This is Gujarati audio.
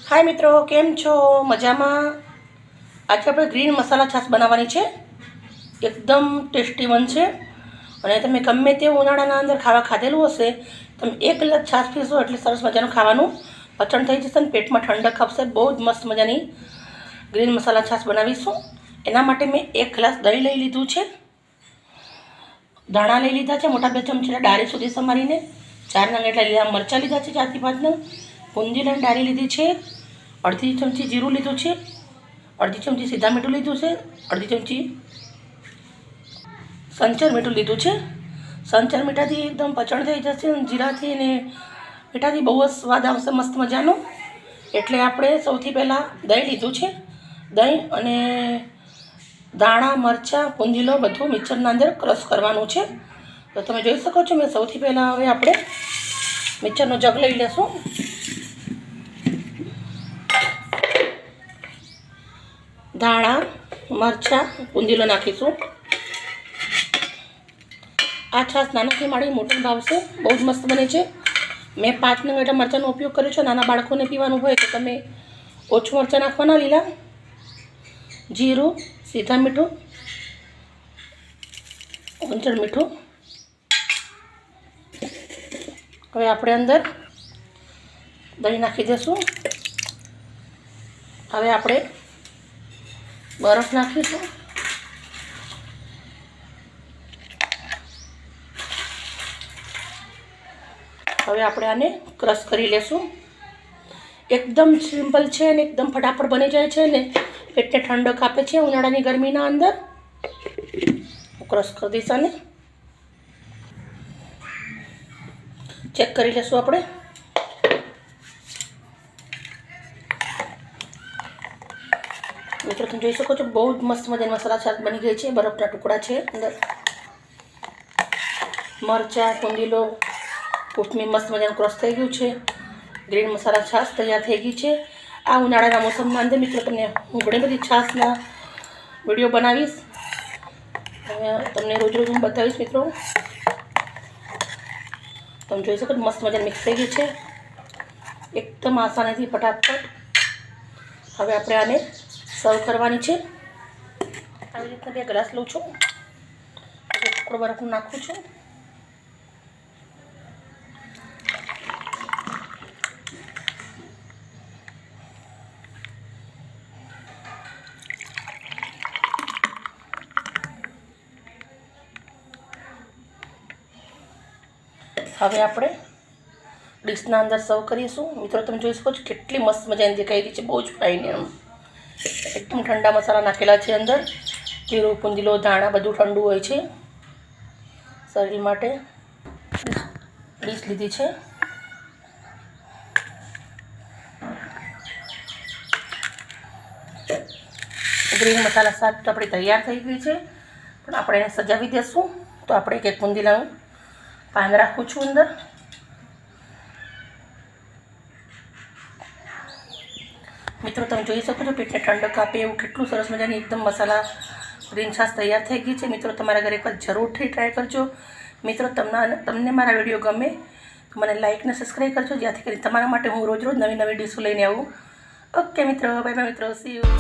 हाय मित्रों, केम छो? मजामां। आज આપણે ગ્રીન મસાલા છાશ બનાવવાની છે। એકદમ ટેસ્ટી બનશે અને તમે ગમે તે ઉનાળાના અંદર ખાવા ખાધેલું હશે, તમે એક ગ્લાસ છાશ પીશો એટલે સરસ મજાનું ખાવાનું પચન થઈ જશે અને પેટમાં ઠંડક આપશે। બહુ જ મસ્ત મજાની ગ્રીન મસાલા છાશ બનાવીશું। એના માટે મેં 1 ગ્લાસ દહીં લઈ લીધું છે, ધાણા લઈ લીધા છે મોટા 2 ચમચી ડાળી સુધી સમારીને, 4 નંગ એટલા લીલા મરચાં લીધા છે, 4 થી 5 નંગ બુંદી લઈને ડાળી લીધી છે, અડધી ચમચી જીરું લીધું છે, અડધી ચમચી સીધા મીઠું લીધું છે, અડધી ચમચી સંચર મીઠું લીધું છે। સંચર મીઠાથી એકદમ પચણ થઈ જશે અને જીરાથી અને મીઠાથી બહુ જ સ્વાદ આવશે મસ્ત મજાનો। એટલે આપણે સૌથી પહેલાં દહીં લીધું છે, દહીં અને દાણા મરચાં પૂંજીલો બધું મિક્સરના અંદર ક્રશ કરવાનું છે। તો તમે જોઈ શકો છો મેં સૌથી પહેલાં હવે આપણે મિક્સરનો જગ લઈ લેશું। ધાણા મરચાં પૂંજીલો નાખીશું। આ છાશ નાનાથી માંડી મોટી ભાવશે, બહુ જ મસ્ત બને છે। મેં 5 નંગ એટલા મરચાંનો ઉપયોગ કર્યો છે। નાના બાળકોને પીવાનું હોય તો તમે ઓછું મરચાં નાખવાના લીલા, જીરું, સીધા મીઠું, સંચર મીઠું। હવે આપણે અંદર દહીં નાખી દઈશું। હવે આપણે બરફ નાખીશું। હવે આપણે આને ક્રશ કરી લેશું। એકદમ સિમ્પલ છે અને એકદમ ફટાફટ બની જાય છે ને પેટને ઠંડક આપે છે ઉનાળાની ગરમીના અંદર। ક્રશ કરી દઈશ આને, ચેક કરી લેશું આપણે। મિત્રો તમે જોઈ શકો છો બહુ જ મસ્ત મજાની મસાલા છાશ બની ગઈ છે। બરફના ટુકડા છે અંદર, મરચાં પૂંજીલો કોથમીર મસ્ત મજાનું ક્રશ થઈ ગયું છે। ગ્રીન મસાલા છાશ તૈયાર થઈ ગઈ છે। આ ઉનાળાના મોસમના અંદર મિત્રો તમને હું ઘણી બધી છાશના વિડીયો બનાવીશ, તમને રોજ રોજ હું બતાવીશ મિત્રો। તમે જોઈ શકો મસ્ત મજાની મિક્સ થઈ ગઈ છે એકદમ આસાનીથી ફટાફટ। હવે આપણે આને સર્વ કરવાની છે। આવી રીતના 2 ગ્લાસ લઉં છું, ટુકડો બરફનું નાખું છું। હવે આપણે ડીશના અંદર સર્વ કરીશું। મિત્રો તમે જોઈ શકો છો કેટલી મસ્ત મજાની દેખાઈ રહી છે, બહુ જ ફાઇન એમ એકદમ ઠંડા મસાલા નાખેલા છે અંદર, જીરું પૂંજીલો ધાણા બધું ઠંડુ હોય છે શરીર માટે। ડીશ લીધી છે, ગ્રીન મસાલા છાશ તો આપણી તૈયાર થઈ ગઈ છે, પણ આપણે એને સજાવી દઈશું। તો આપણે એક પૂંજીલાનું પાન રાખું છું અંદર। મિત્રો તમે જોઈ શકો છો પેટને ઠંડક આપે એવું કેટલું સરસ મજાની એકદમ મસાલા ગ્રીન છાશ તૈયાર થઈ ગઈ છે। મિત્રો તમારા ઘરે એકવાર જરૂરથી ટ્રાય કરજો। મિત્રો તમને મારા વિડીયો ગમે તો મને લાઇક ને સબસ્ક્રાઈબ કરજો, જેથી કરી તમારા માટે હું રોજ રોજ નવી નવી ડીશો લઈને આવું। ઓકે મિત્રો, બાય બાય મિત્રો, સી યુ।